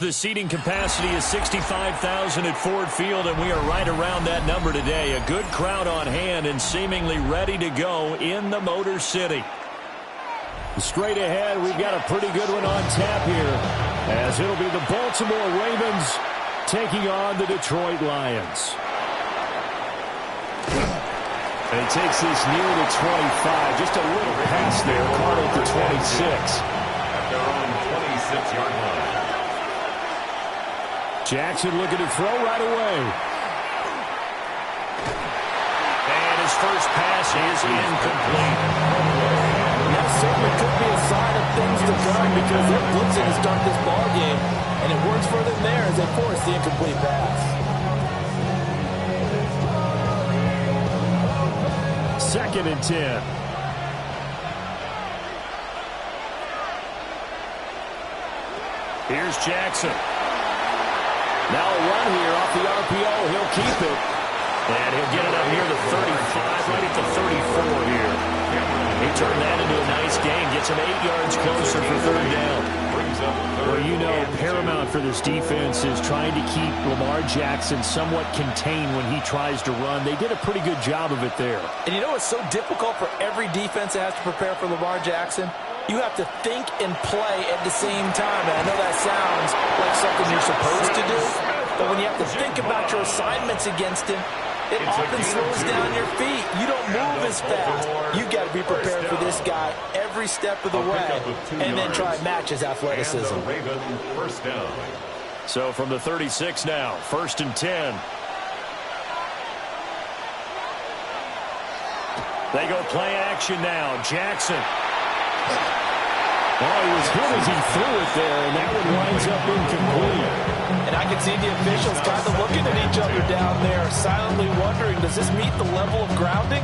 The seating capacity is 65,000 at Ford Field, and we are right around that number today. A good crowd on hand and seemingly ready to go in the Motor City. Straight ahead, we've got a pretty good one on tap here, as it'll be the Baltimore Ravens taking on the Detroit Lions. And he takes this near the 25, just a little pass there, caught at the 26. At their own 26-yard line. Jackson looking to throw right away. And his first pass is incomplete. That certainly could be a sign of things to come, because they're blitzing to start this ball game, and it works for them there as they force the incomplete pass. Second and 10. Here's Jackson. Now a run here off the RPO. He'll keep it. And he'll get it up near the 35, right at the 34 here. He turned that into a nice gain. Gets him 8 yards closer for third down. Well, you know, paramount for this defense is trying to keep Lamar Jackson somewhat contained when he tries to run. They did a pretty good job of it there. And you know what's so difficult for every defense that has to prepare for Lamar Jackson? You have to think and play at the same time. And I know that sounds like something you're supposed to do, but when you have to think about your assignments against him, it often slows down your feet. You don't move as fast. You got to be prepared for this guy every step of the way and then try and match his athleticism. So from the 36 now, 1st and 10. They go play action now. Jackson. Oh, he was hit as he threw it there, and that one winds up incomplete. And I can see the officials kind of looking at each other down there, silently wondering, does this meet the level of grounding?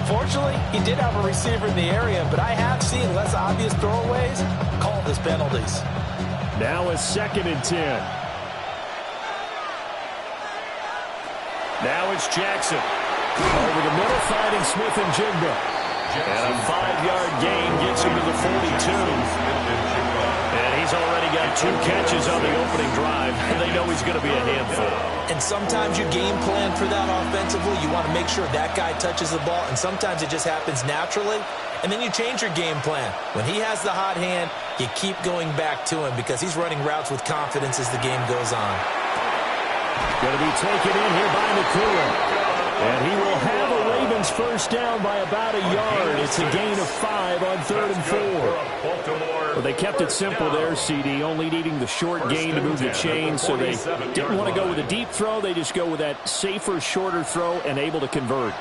Fortunately, he did have a receiver in the area, but I have seen less obvious throwaways called as penalties. Now a 2nd and 10. Now it's Jackson. Over the middle, finding Smith and Jigba. And a 5-yard gain gets him to the 42. And he's already got 2 catches on the opening drive. They know he's going to be a handful. And sometimes you game plan for that offensively. You want to make sure that guy touches the ball, and sometimes it just happens naturally. And then you change your game plan. When he has the hot hand, you keep going back to him because he's running routes with confidence as the game goes on. Going to be taken in here by Nakua. And he will have a Ravens first down by about a yard. It's a gain of 5 on 3rd and 4. Well, they kept it simple there, CD, only needing the short gain to move the chain, so they didn't want to go with a deep throw. They just go with that safer, shorter throw and able to convert.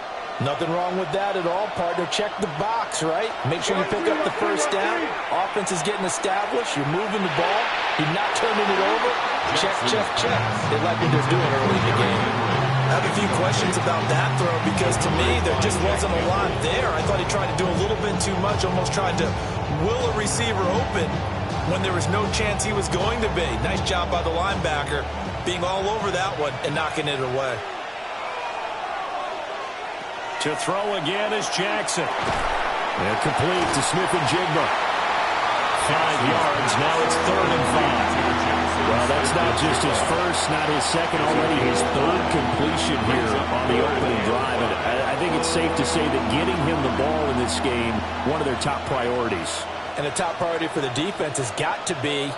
Nothing wrong with that at all, partner. Check the box, right? Make sure you pick up the first down. Offense is getting established. You're moving the ball. You're not turning it over. Check, check, check. They like what they're doing early in the game. I have a few questions about that throw because to me there just wasn't a lot there. I thought he tried to do a little bit too much, almost tried to will a receiver open when there was no chance he was going to be. Nice job by the linebacker being all over that one and knocking it away. To throw again is Jackson. And complete to Smith and Jigba. 5 yards. Now it's 3rd and 5. Well, that's not just his first, not his second, already his 3rd completion here on the opening drive. And I think it's safe to say that getting him the ball in this game, one of their top priorities. And the top priority for the defense has got to be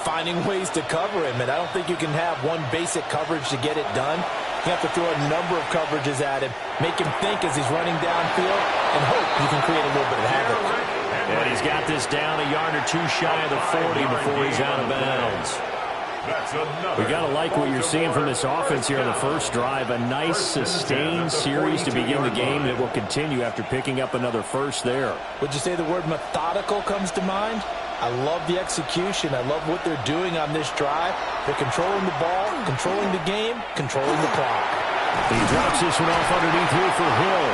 finding ways to cover him. And I don't think you can have one basic coverage to get it done. You have to throw a number of coverages at him, make him think as he's running downfield, and hope you can create a little bit of havoc. And he's got this down a yard or 2 shy of the 40 before he's out of bounds. We got to like what you're seeing from this offense here on the first drive. A nice, sustained series to begin the game that will continue after picking up another first there. Would you say the word methodical comes to mind? I love the execution. I love what they're doing on this drive. They're controlling the ball, controlling the game, controlling the clock. He drops this one off underneath here for Hill.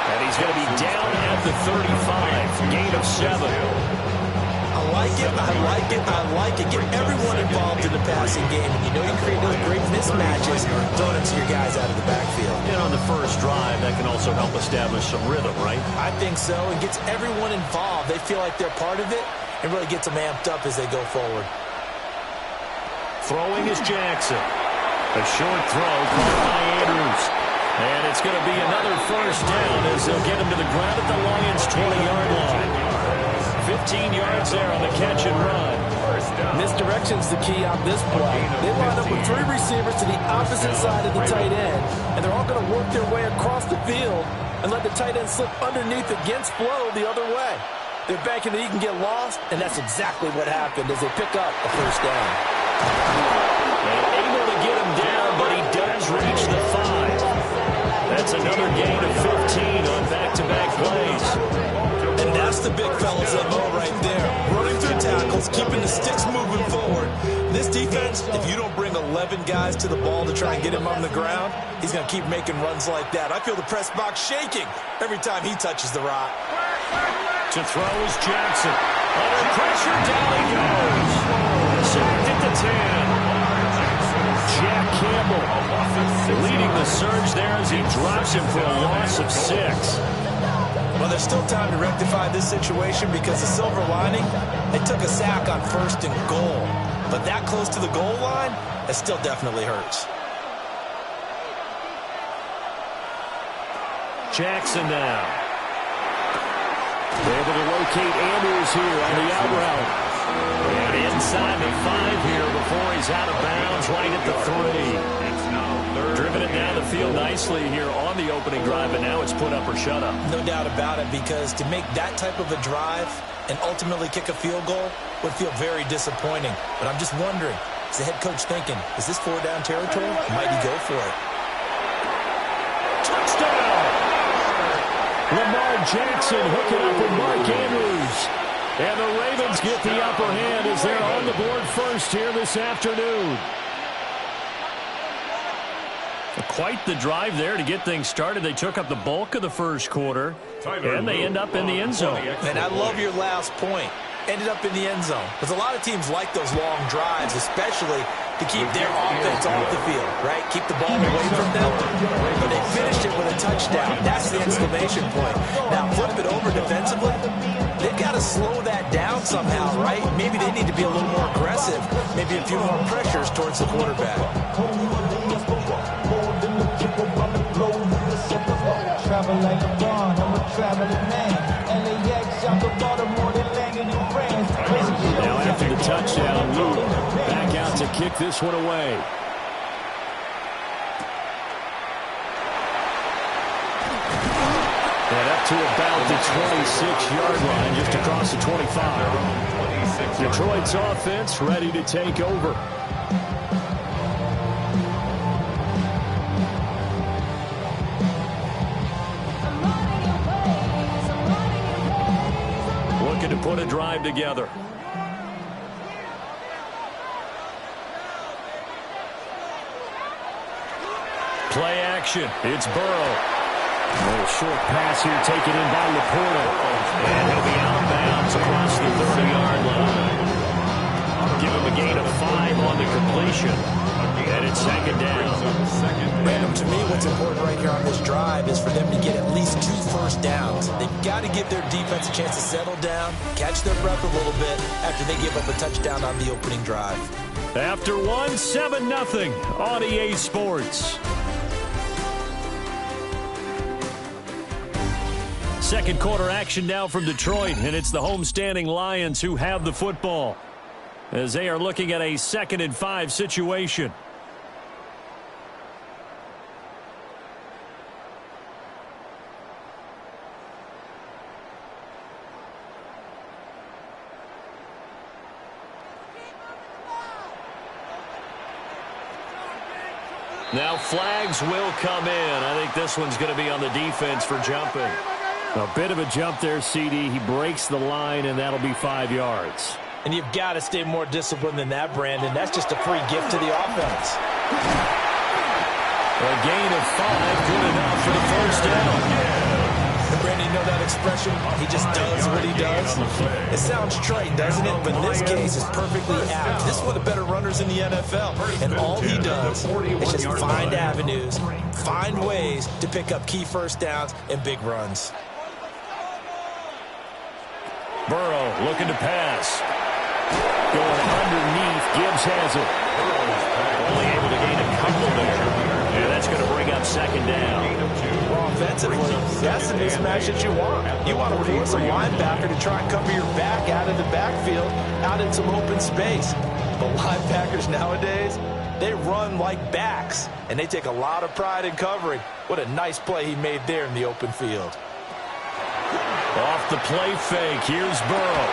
And he's going to be down at the 35. Gain of 7. I like it, I like it, I like it. Get everyone involved in the passing game. And you know you create those great mismatches, throwing it to your guys out of the backfield. And on the first drive, that can also help establish some rhythm, right? I think so. It gets everyone involved. They feel like they're part of it. It really gets them amped up as they go forward. Throwing is Jackson. A short throw caught by Andrews. And it's going to be another first down as they'll get him to the ground at the Lions' 20-yard line. 15 yards there on the catch and run. Misdirection's the key on this play. They line up with 3 receivers to the opposite side of the tight end, and they're all going to work their way across the field and let the tight end slip underneath against flow the other way. They're banking that he can get lost, and that's exactly what happened as they pick up a first down. And able to get him down, but he does reach the 5. That's another gain of 15 on back-to-back plays. And that's the big fella's MO right there. Running through tackles, keeping the sticks moving forward. This defense, if you don't bring 11 guys to the ball to try and get him on the ground, he's going to keep making runs like that. I feel the press box shaking every time he touches the rock. To throw is Jackson. Under pressure, down he goes. Sacked at the 10. Jack Campbell leading the surge there as he drops him for a loss of 6. Well, there's still time to rectify this situation because the silver lining, they took a sack on 1st and goal. But that close to the goal line, it still definitely hurts. Jackson now. Able to locate Andrews here on the out route. And inside the 5 here before he's out of bounds, right at the 3. It's now third. Driven it down the field nicely here on the opening drive, and now it's put up or shut up. No doubt about it, because to make that type of a drive and ultimately kick a field goal would feel very disappointing. But I'm just wondering, is the head coach thinking, is this 4-down territory? Might he go for it? Touchdown! Lamar Jackson hooking up with Mark Andrews. And the Ravens get the upper hand as they're on the board first here this afternoon. Quite the drive there to get things started. They took up the bulk of the first quarter, and they end up in the end zone. And I love your last point. Ended up in the end zone. Because a lot of teams like those long drives, especially to keep their offense off the field, right? Keep the ball away from them. But they finished it with a touchdown. That's the exclamation point. Now flip it over defensively. They've got to slow that down somehow, right? Maybe they need to be a little more aggressive. Maybe a few more pressures towards the quarterback. Travel like a bond, I'm a traveling man. LAX, I'm the Baltimore, they landing in France. Now after the touchdown, Luke back out to kick this one away. And up to about the 26-yard line, just across the 25. Detroit's offense ready to take over. Looking to put a drive together. Play action. It's Burrow. A little short pass here taken in by Laporta. And he'll be out of bounds across the 30-yard line. Give him a gain of 5 on the completion. And it's second down. Random, to me, what's important right here on this drive is for them to get at least 2 first downs. They've got to give their defense a chance to settle down, catch their breath a little bit after they give up a touchdown on the opening drive. After one, 7-0 on EA Sports. Second quarter action now from Detroit, and it's the homestanding Lions who have the football as they are looking at a 2nd and 5 situation. Now flags will come in. I think this one's going to be on the defense for jumping. A bit of a jump there, CD. He breaks the line, and that'll be 5 yards. And you've got to stay more disciplined than that, Brandon. That's just a free gift to the offense. A gain of 5, good enough for the first down. And Brandon, you know that expression? He just does what he does. It sounds trite, doesn't it? But in this case, it's perfectly apt. This is one of the better runners in the NFL. And all he does is just find avenues, find ways to pick up key first downs and big runs. Burrow looking to pass. Going underneath. Gibbs has it. Only able to gain a couple there. And that's going to bring up second down. Well, offensively, that's the mismatch that you want. You want to force a linebacker to try and cover your back out of the backfield, out in some open space. But linebackers nowadays, they run like backs, and they take a lot of pride in covering. What a nice play he made there in the open field. Off the play fake, here's Burrow.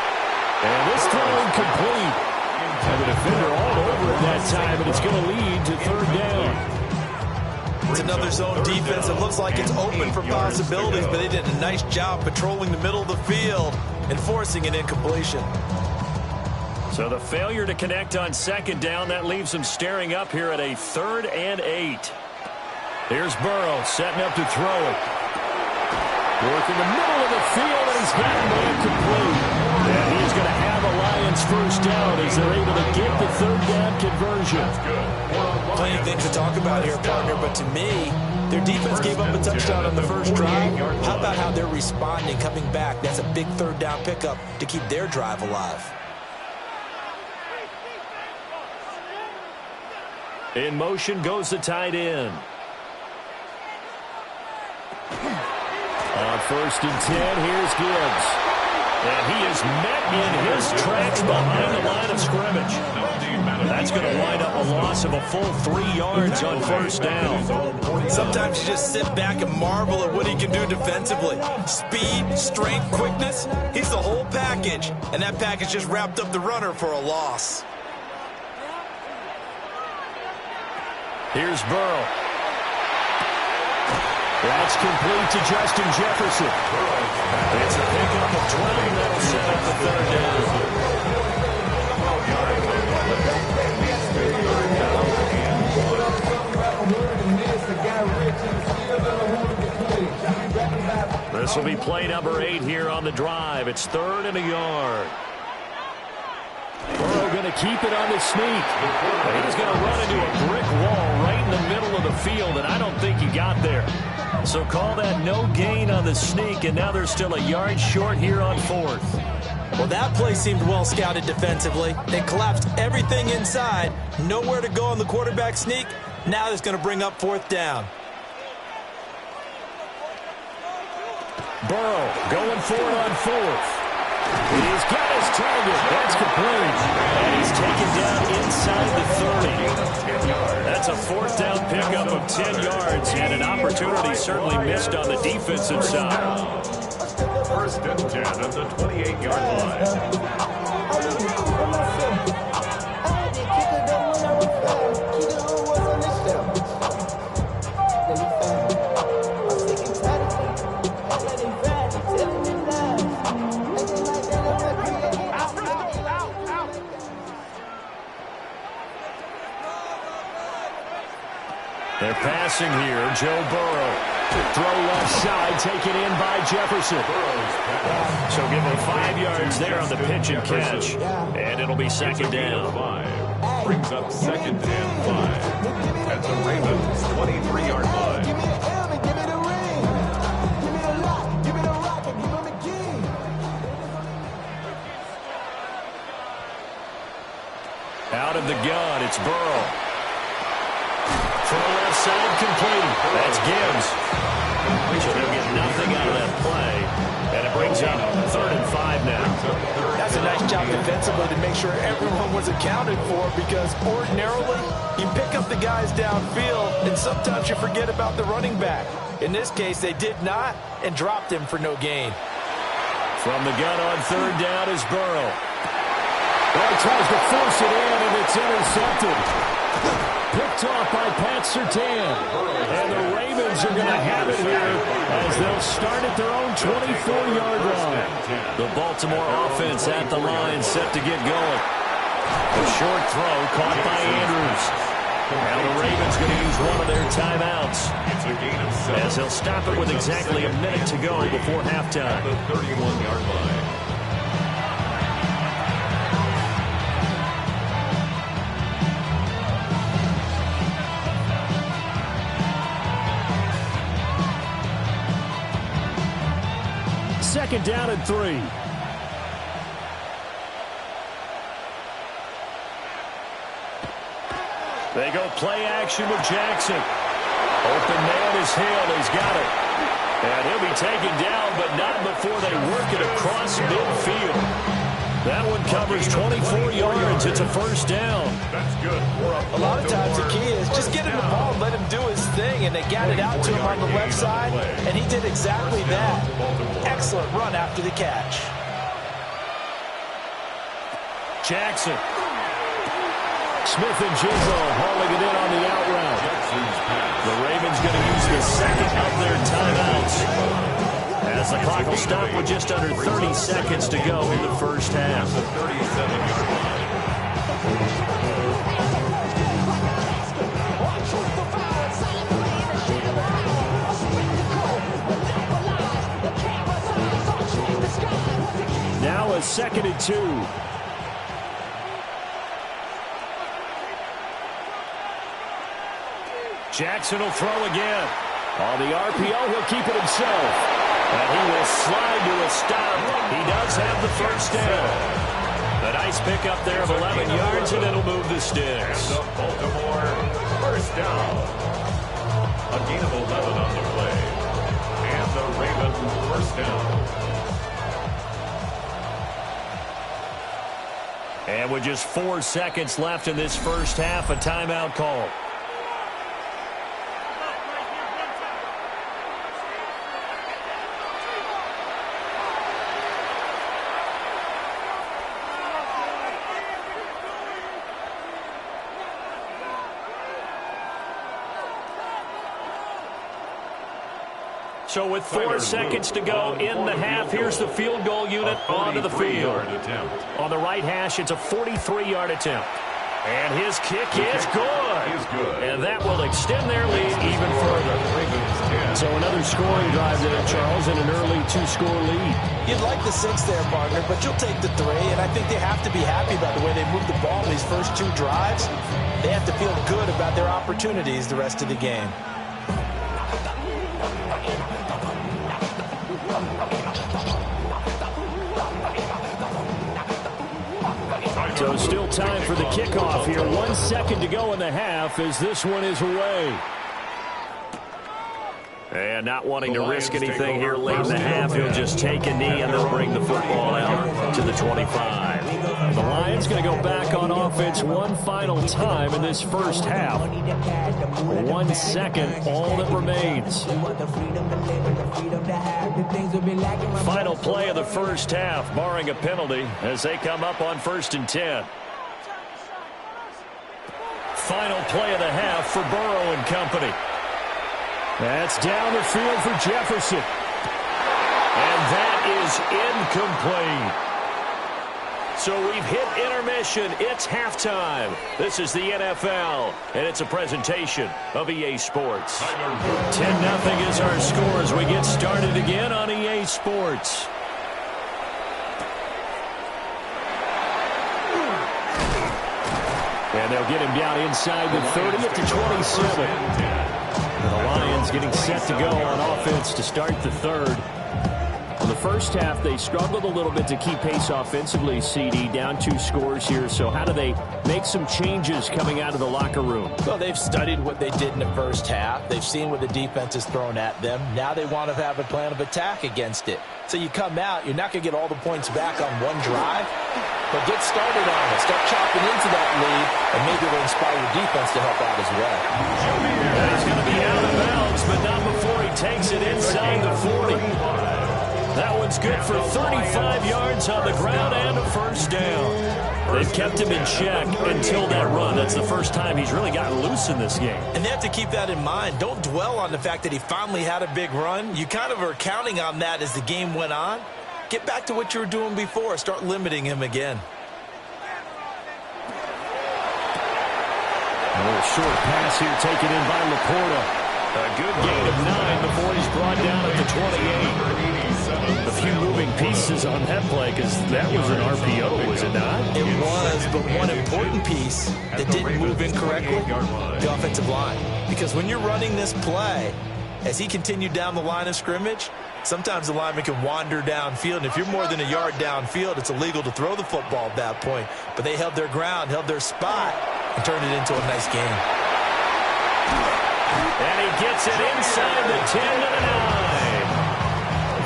And this throw incomplete. And the defender all over it that time, and it's going to lead to third down. It's another zone defense. It looks like it's open for possibilities, but they did a nice job patrolling the middle of the field and forcing an incompletion. So the failure to connect on second down, that leaves them staring up here at a 3rd and 8. Here's Burrow setting up to throw it. Working the middle of the field, and he's got it incomplete. And he's going to have a Lions first down as they're able to get the third down conversion. Plenty of things to talk about here, partner, but to me, their defense gave up a touchdown on the first drive. How about how they're responding, coming back? That's a big third down pickup to keep their drive alive. In motion goes the tight end. On 1st and 10. Here's Gibbs. And he is met in his tracks behind the line of scrimmage. That's going to wind up a loss of a full 3 yards on 1st down. Sometimes you just sit back and marvel at what he can do defensively. Speed, strength, quickness. He's the whole package. And that package just wrapped up the runner for a loss. Here's Burrow. That's complete to Justin Jefferson. It's a pickup of 12, and that'll set up the 3rd down. This will be play number 8 here on the drive. It's 3rd and a yard. Burrow going to keep it on the sneak. And he's going to run into a brick wall right in the middle of the field, and I don't think he got there. So call that no gain on the sneak, and now they're still a yard short here on 4th. Well, that play seemed well scouted defensively. They collapsed everything inside. Nowhere to go on the quarterback sneak. Now it's going to bring up 4th down. Burrow going for it on 4th. He's got his target. That's complete. And he's taken down inside the 30. That's a 4th down pickup of 10 yards and an opportunity certainly missed on the defensive side. 1st and 10 at the 28-yard line. They're passing here. Joe Burrow. Throw left side, taken in by Jefferson. So give him 5 yards there on the pitch and catch. And it'll be 2nd down. Brings up 2nd and 5 at the Ravens' 23-yard line. Out of the gun, it's Burrow. Throw left side complete. That's Gibbs. So they'll get nothing out of that play. And it brings up 3rd and 5 now. That's a nice job defensively to make sure everyone was accounted for, because ordinarily you pick up the guys downfield and sometimes you forget about the running back. In this case, they did not and dropped him for no gain. From the gun on 3rd down is Burrow. Well, he tries to force it in, and it's intercepted. Picked off by Pat Surtain. And the Ravens are going to have it here as they'll start at their own 24-yard line. The Baltimore offense at the line, set to get going. A short throw caught by Andrews. Now the Ravens going to use one of their timeouts, as they'll stop it with exactly a minute to go before halftime. The 31-yard line. Second down and 3. They go play action with Jackson. Open man is Hill. He's got it. And he'll be taken down, but not before they work it across midfield. That one covers 24 yards. It's a 1st down. That's good. A lot of times the key is just get him the ball and let him do his thing, and they got it out to him on the left side, and he did exactly that. Excellent run after the catch. Jackson. Smith and Jigsaw hauling it in on the out route. The Ravens going to use the second of their timeouts, as the clock will stop with just under 30 seconds to go in the 1st half. The 37-yard line. Now a 2nd and 2. Jackson will throw again. On the RPO, he'll keep it himself. And he will slide to a stop. He does have the 1st down. A nice pickup there of 11 yards, and it'll move the sticks. And the Baltimore 1st down. A gain of 11 on the play. And the Ravens first down. And with just 4 seconds left in this first half, a timeout call. So with 4 seconds to go in the half, here's the field goal unit onto the field. On the right hash, it's a 43-yard attempt. And his kick is good. And that will extend their lead even further. So another scoring drive there, Charles, and an early 2-score lead. You'd like the 6 there, partner, but you'll take the 3. And I think they have to be happy about the way they moved the ball in these first 2 drives. They have to feel good about their opportunities the rest of the game. So still time for the kickoff here. 1 second to go in the half as this one is away. And not wanting to risk anything here late in the half, he'll just take a knee and they'll bring the football out to the 25. The Lions going to go back on offense one final time in this first half. 1 second, all that remains. Final play of the first half, barring a penalty, as they come up on 1st and 10. Final play of the half for Burrow and company. That's down the field for Jefferson. And that is incomplete. So we've hit intermission. It's halftime. This is the NFL, and it's a presentation of EA Sports. 10-0 is our score as we get started again on EA Sports. And they'll get him down inside the 30 at the 27. The Lions getting set to go on offense to start the third. In the first half, they struggled a little bit to keep pace offensively, CD, down 2 scores here. So how do they make some changes coming out of the locker room? Well, they've studied what they did in the first half. They've seen what the defense has thrown at them. Now they want to have a plan of attack against it. So you come out, you're not going to get all the points back on one drive, but get started on it. Start chopping into that lead, and maybe it'll inspire your defense to help out as well. He's going to be out of bounds, but not before he takes it inside the 40. That one's good for 35 yards on the ground and a first down. They've kept him in check until that run. That's the first time he's really gotten loose in this game. And they have to keep that in mind. Don't dwell on the fact that he finally had a big run. You kind of are counting on that as the game went on. Get back to what you were doing before. Start limiting him again. A little short pass here taken in by Laporta. A good gain of 9 before he's brought down at the 28. A few moving pieces on that play because that was an RPO, was it not? It was, but one important piece that didn't move incorrectly, the offensive line. Because when you're running this play, as he continued down the line of scrimmage, sometimes the lineman can wander downfield, and if you're more than a yard downfield, it's illegal to throw the football at that point. But they held their ground, held their spot, and turned it into a nice game. And he gets it inside the 10 to the 9.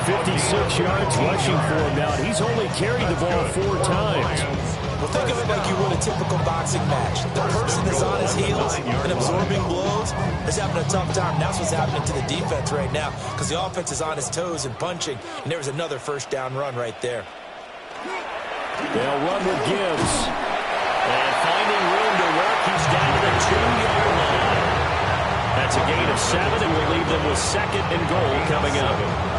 56 yards rushing for him now. He's only carried the ball 4 times. Well, think of it like you would a typical boxing match. The person is on his heels and absorbing blows is having a tough time. That's what's happening to the defense right now because the offense is on his toes and punching, and there was another first down run right there. They'll run with Gibbs. And finding room to work, he's down to the 2-yard line. That's a gain of 7, and will leave them with 2nd and goal coming up.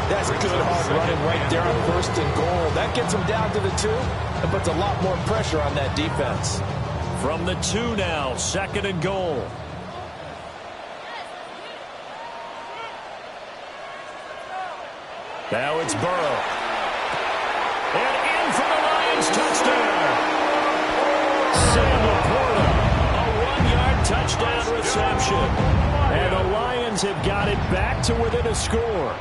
That's good hard running right there on 1st and goal. That gets them down to the 2 and puts a lot more pressure on that defense. From the 2 now, 2nd and goal. Now it's Burrow. And in for the Lions touchdown. Sam Laporta, a 1-yard touchdown reception. And the Lions have got it back to within a score.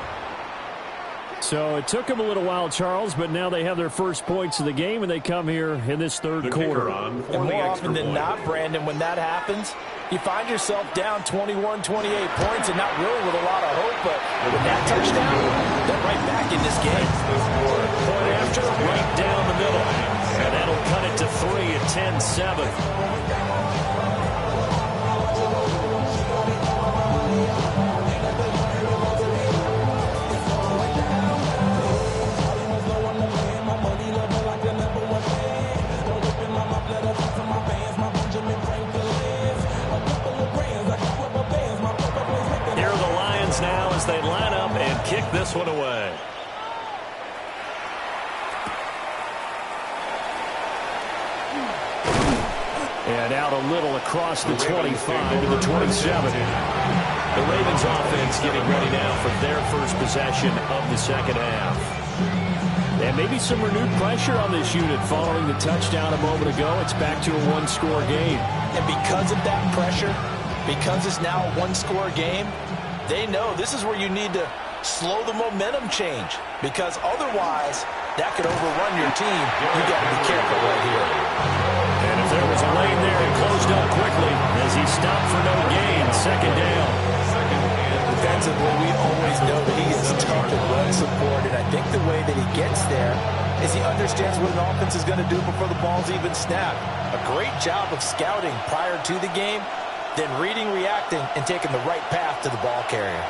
So it took them a little while, Charles, but now they have their first points of the game, and they come here in this third quarter. And more often than not, Brandon, when that happens, You find yourself down 21, 28 points and not really with a lot of hope, but with that touchdown, they're right back in this game. Point after, right down the middle. And that'll cut it to 3 at 10-7. Now as they line up and kick this one away. And out a little across the 25 to the 27. The Ravens offense getting ready now for their first possession of the second half. And maybe some renewed pressure on this unit following the touchdown a moment ago. It's back to a one-score game. And because of that pressure, because it's now a one-score game, they know this is where you need to slow the momentum change, because otherwise that could overrun your team. You got to be careful right here. And if there was a lane there, it closed up quickly as he stopped for no gain. Second down. Defensively, we always know that he is tough and run support, and I think the way that he gets there is he understands what an offense is going to do before the ball's even snapped. A great job of scouting prior to the game, then reading, reacting, and taking the right path to the ball carrier.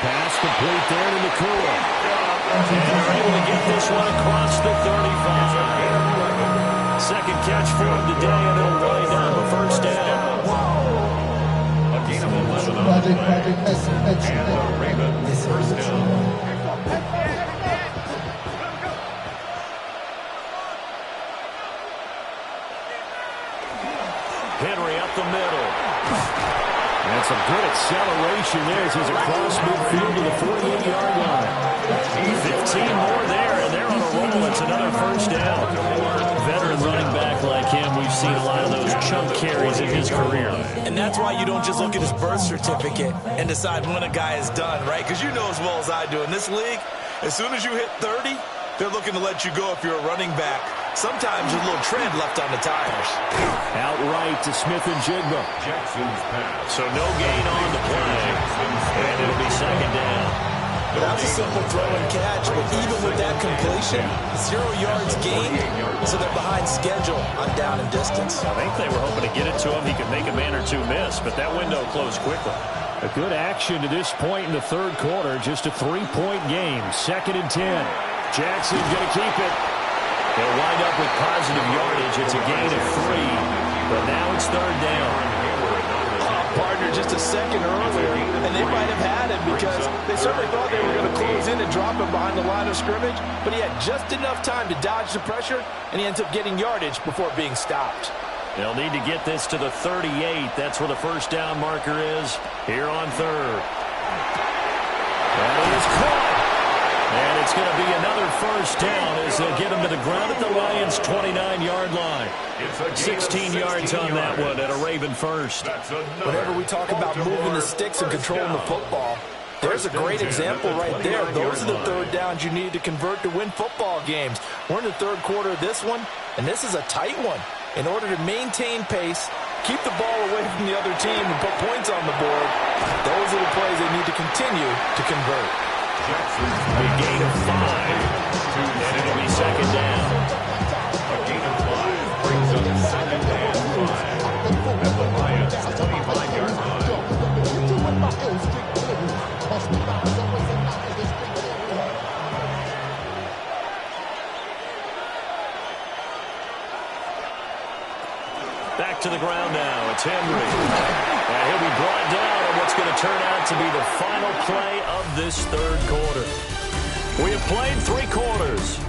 Pass complete there to Nakua. And they're able to get this one across the 35. Second catch for him today, and it'll wind up a first down. A gain of 11 on the play. And the Ravens first down. Henry up the middle. And some good acceleration there as he's across midfield to the 48-yard line. 15 more there, and they're on a roll. It's another first down. Veteran running back like him, we've seen a lot of those chunk carries in his career. And that's why you don't just look at his birth certificate and decide when a guy is done, right? Because you know as well as I do, in this league, as soon as you hit 30, they're looking to let you go if you're a running back. Sometimes there's a little tread left on the tires. Outright to Smith-Njigba. Jackson's pass. So no gain on the play. And it'll be second down. That's a simple throw and catch, but even with that completion, 0 yards gained, so they're behind schedule on down and distance. I think they were hoping to get it to him. He could make a man or two miss, but that window closed quickly. A good action to this point in the third quarter. Just a 3-point game. Second and 10. Jackson's going to keep it. They'll wind up with positive yardage. It's a gain of 3, but now it's third down. Partner just a second earlier, and they might have had him because they certainly thought they were going to close in and drop him behind the line of scrimmage, but he had just enough time to dodge the pressure, and he ends up getting yardage before being stopped. They'll need to get this to the 38. That's where the first down marker is here on third. That is caught. And it's going to be another first down as they'll get him to the ground at the Lions' 29-yard line. 16 yards on that one at a Raven first. Whenever we talk about moving the sticks and controlling the football, there's a great example right there. Those are the third downs you need to convert to win football games. We're in the third quarter of this one, and this is a tight one. In order to maintain pace, keep the ball away from the other team, and put points on the board, those are the plays they need to continue to convert. Big gain of 5, and it'll be second down. A gain of 5 brings up second and 5 at the Lions' 25-yard line. Back to the ground now. It's Henry. And he'll be brought down on what's going to turn out to be the final play of this third quarter. We have played 3 quarters.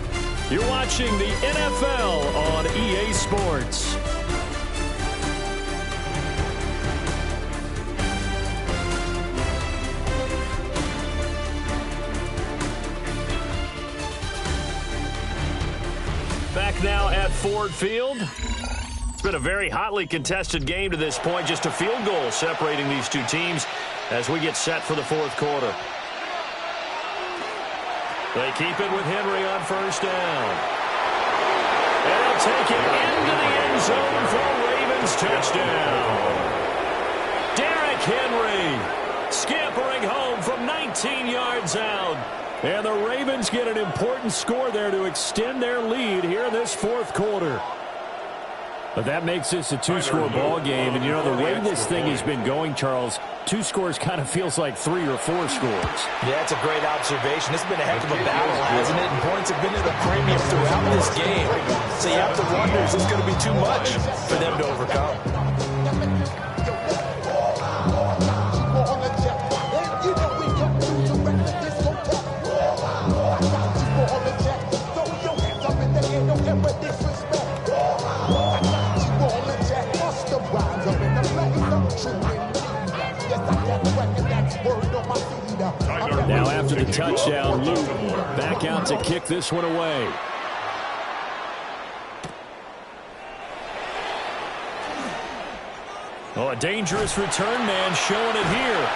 You're watching the NFL on EA Sports. Back now at Ford Field. It's been a very hotly contested game to this point. Just a field goal separating these two teams as we get set for the fourth quarter. They keep it with Henry on first down. And they'll take it into the end zone for a Ravens touchdown. Derrick Henry scampering home from 19 yards out. And the Ravens get an important score there to extend their lead here in this fourth quarter. But that makes this a two-score ball game. And, you know, the way this thing has been going, Charles, 2 scores kind of feels like 3 or 4 scores. Yeah, it's a great observation. It's been a heck of a battle, hasn't it? And points have been at a premium throughout this game. So you have to wonder, is this going to be too much for them to overcome? Now after the touchdown, Luke back out to kick this one away. Oh, a dangerous return man showing it here.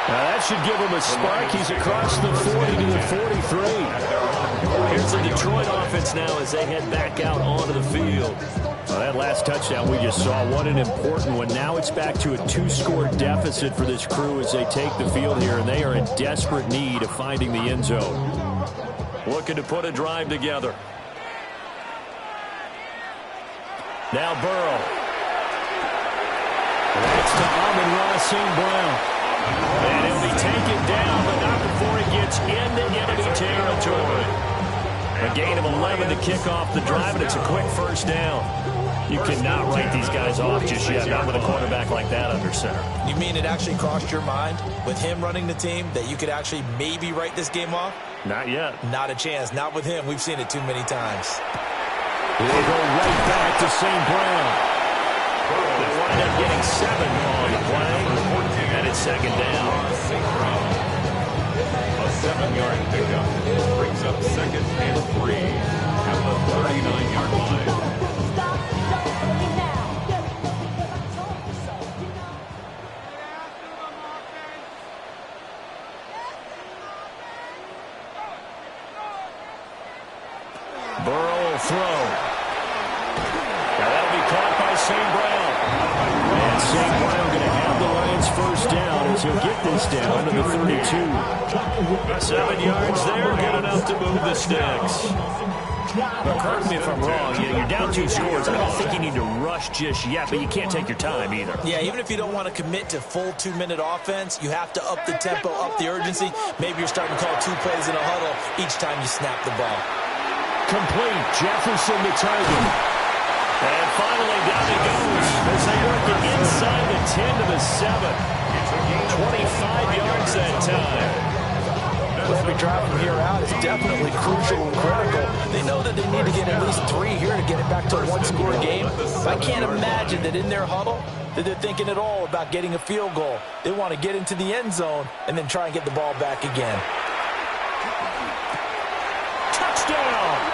Now that should give him a spark. He's across the 40 to the 43. Here's the Detroit offense now as they head back out onto the field. Well, that last touchdown we just saw, what an important one. Now it's back to a 2-score deficit for this crew as they take the field here, and they are in desperate need of finding the end zone. Looking to put a drive together. Now Burrow. That's to Amon-Ra St. Brown. And he'll be taken down, but not before he gets into enemy territory. A gain of 11 to kick off the drive, and it's a quick first down. You cannot write these guys off just yet, not with a quarterback like that under center. You mean it actually crossed your mind with him running the team that you could actually maybe write this game off? Not yet. Not a chance. Not with him. We've seen it too many times. They go right back to St. Brown. They wind up getting 7 on the play, and it's second down. A 7-yard pickup brings up 2nd and 3 at the 39-yard line. Burrow will throw. Now that'll be caught by St. Brown. And St. Brown going to have the Lions first down as he'll get this down to the 32. 7 yards there, good enough to move the sticks. Now, correct me if I'm wrong, you're down 2 scores. I don't think you need to rush just yet, but you can't take your time either. Yeah, even if you don't want to commit to full 2-minute offense, you have to up the tempo, up the urgency. Maybe you're starting to call 2 plays in a huddle each time you snap the ball. Complete. Jefferson the target. And finally down he goes as they work it inside the 10 to the 7. 25 yards that time. Every drive from here out is definitely crucial and critical. They know that they need to get at least 3 here to get it back to a 1-score game. I can't imagine that in their huddle that they're thinking at all about getting a field goal. They want to get into the end zone and then try and get the ball back again. Touchdown!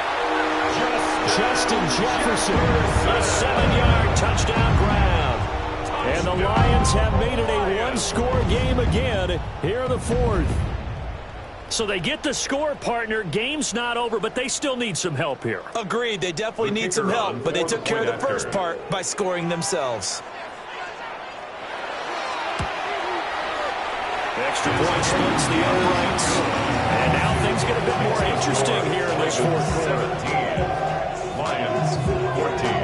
Justin Jefferson, a 7-yard touchdown grab. And the Lions have made it a 1-score game again here in the 4th. So they get the score, partner. Game's not over, but they still need some help here. Agreed. They definitely need some help, but they took care of the first part by scoring themselves. Extra point splits the uprights. And now things get a bit more interesting here in this 4th quarter. 17, Lions 14.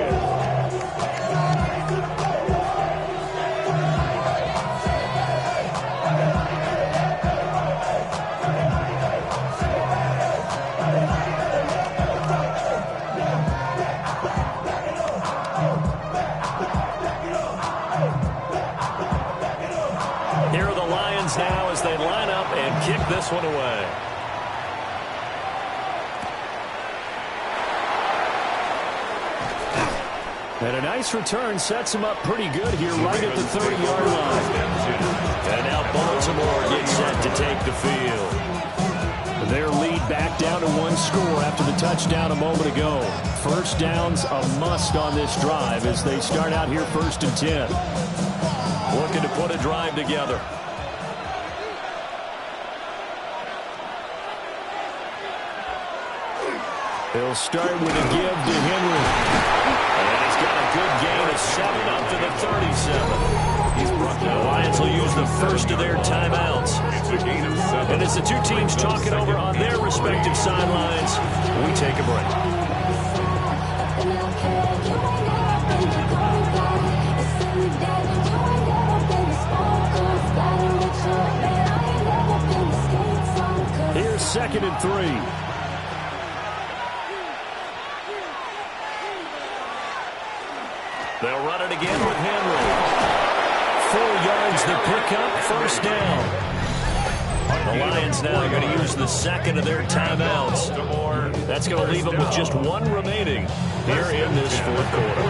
Here are the Lions now as they line up and kick this one away. And a nice return sets them up pretty good here right at the 30-yard line. And now Baltimore gets set to take the field. Their lead back down to 1 score after the touchdown a moment ago. First down's a must on this drive as they start out here 1st and 10. Looking to put a drive together. He'll start with a give to Henry. And he's got a good gain of 7 on the first of their timeouts. It's a gain of 7. And as the two teams talk it over on their respective sidelines, we take a break. Here's 2nd and 3. They'll run it again with Henry. 4 yards the pickup, first down. The Lions now going to use the second of their timeouts. That's going to leave them with just 1 remaining here in this 4th quarter.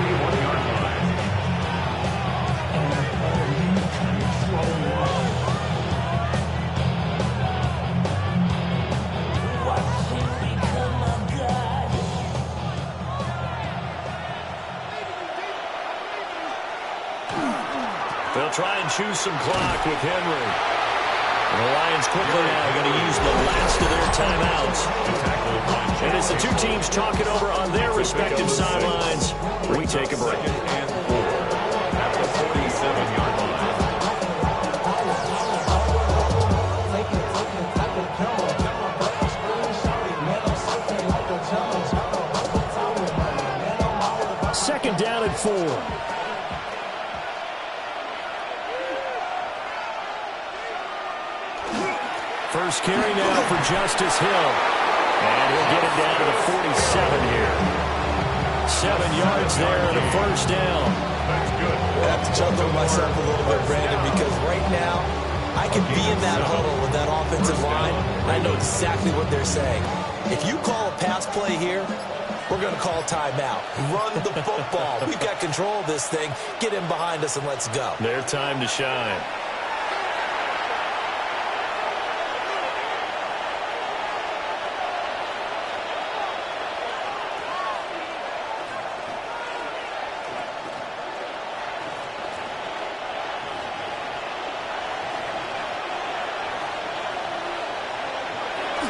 They'll try and choose some clock with Henry. And the Lions quickly now going to use the last of their timeouts. And as the two teams talk it over on their respective sidelines, we take a break. At the 47-yard line. Second down at 4. First carry now for Justice Hill. And he'll get it down to the 47 here. 7 yards there and a first down. That's good. I have to chuckle myself a little bit, Brandon, because right now I can be in that huddle with that offensive line, and I know exactly what they're saying. If you call a pass play here, we're going to call timeout. Run the football. We've got control of this thing. Get in behind us and let's go. Their time to shine.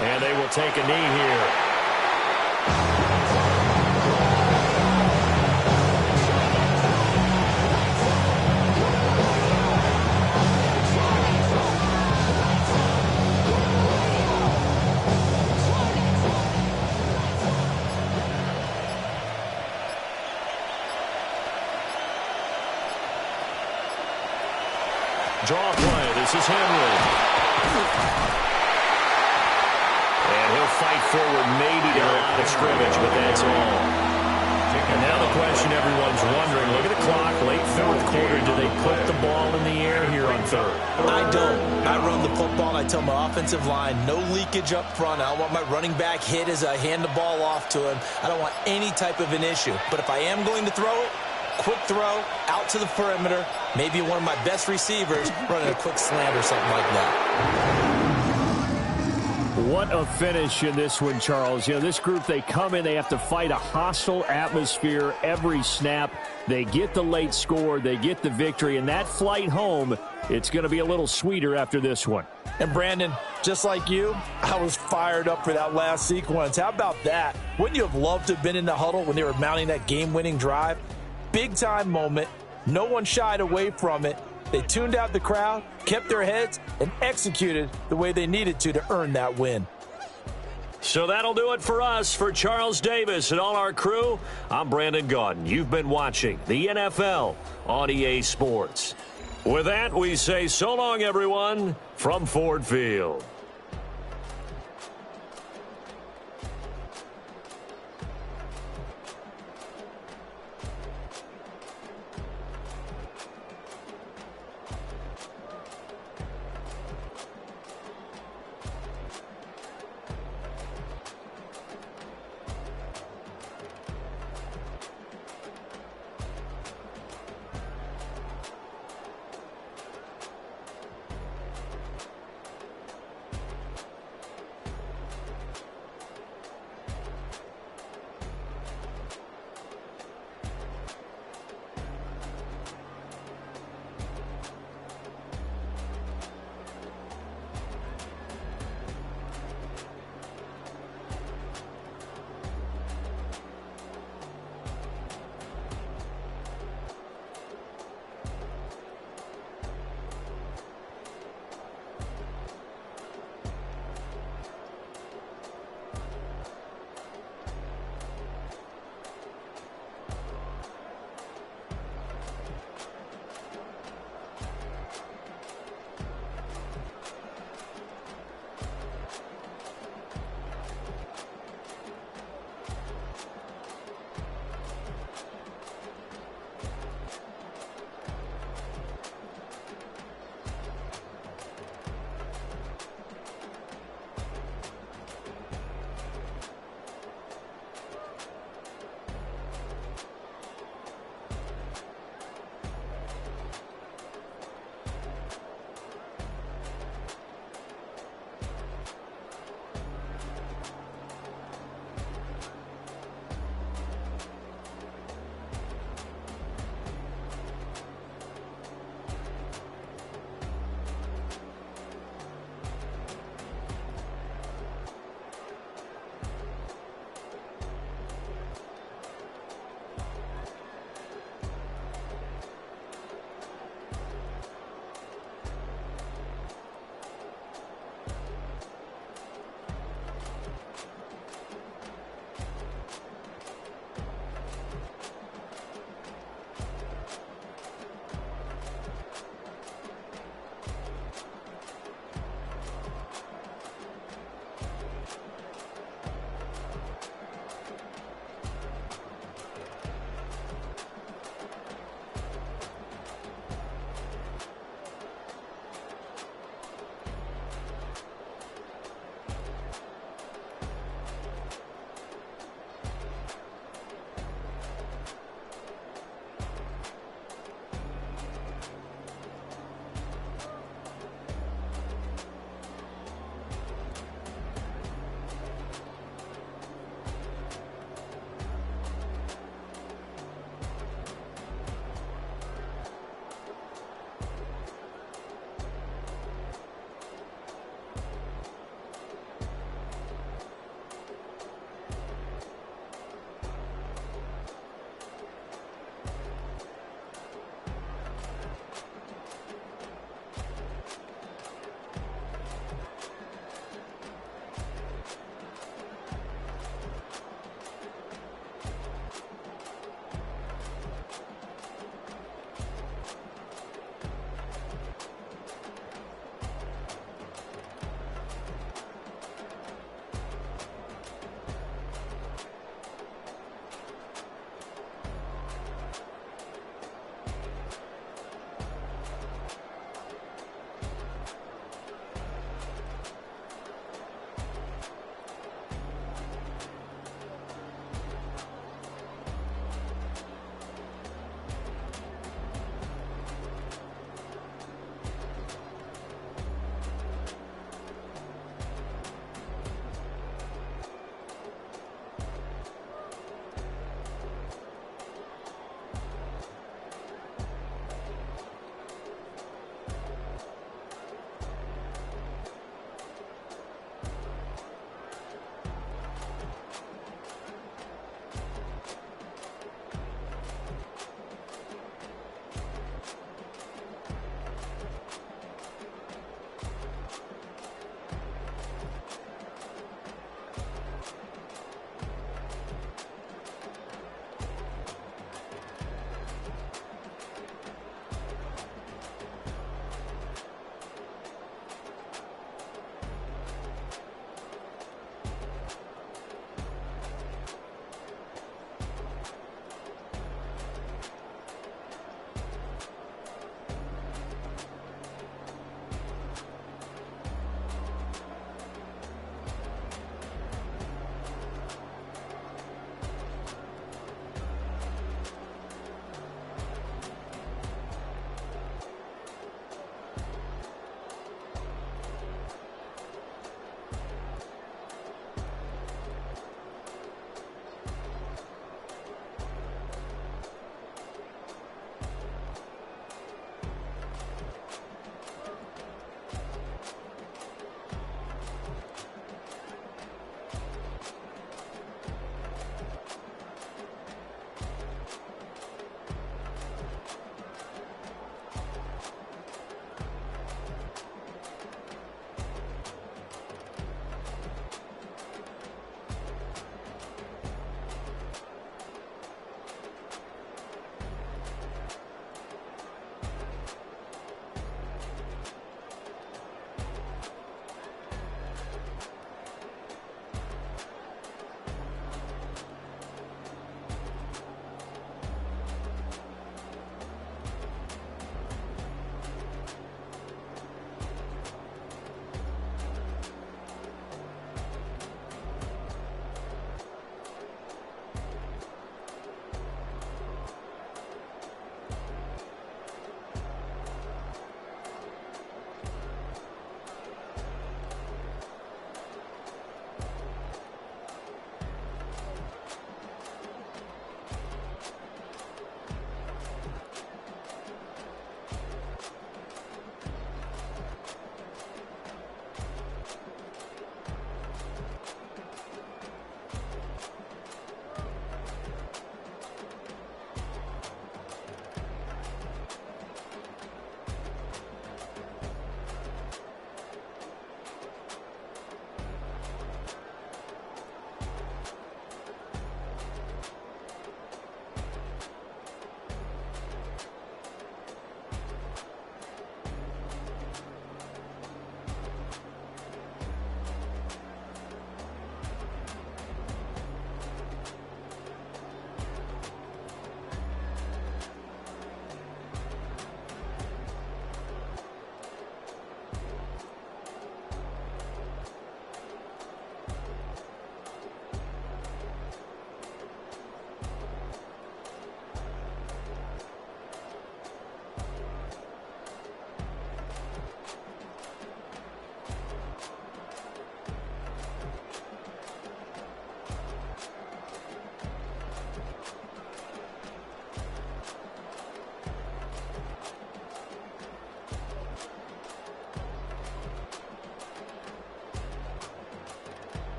And they will take a knee here. Draw play. This is Henry. And he'll fight forward maybe to the line of scrimmage, but that's all. And now the question everyone's wondering, look at the clock, late 4th quarter, do they put the ball in the air here on 3rd? I don't. I run the football. I tell my offensive line, no leakage up front. I don't want my running back hit as I hand the ball off to him. I don't want any type of an issue. But if I am going to throw it, quick throw, out to the perimeter, maybe one of my best receivers running a quick slant or something like that. What a finish in this one, Charles. You know, this group, they come in, they have to fight a hostile atmosphere every snap. They get the late score, they get the victory, and that flight home, it's going to be a little sweeter after this one. And Brandon, just like you, I was fired up for that last sequence. How about that? Wouldn't you have loved to have been in the huddle when they were mounting that game-winning drive? Big-time moment. No one shied away from it. They tuned out the crowd, kept their heads, and executed the way they needed to earn that win. So that'll do it for us. For Charles Davis and all our crew, I'm Brandon Gaudin. You've been watching the NFL on EA Sports. With that, we say so long, everyone, from Ford Field.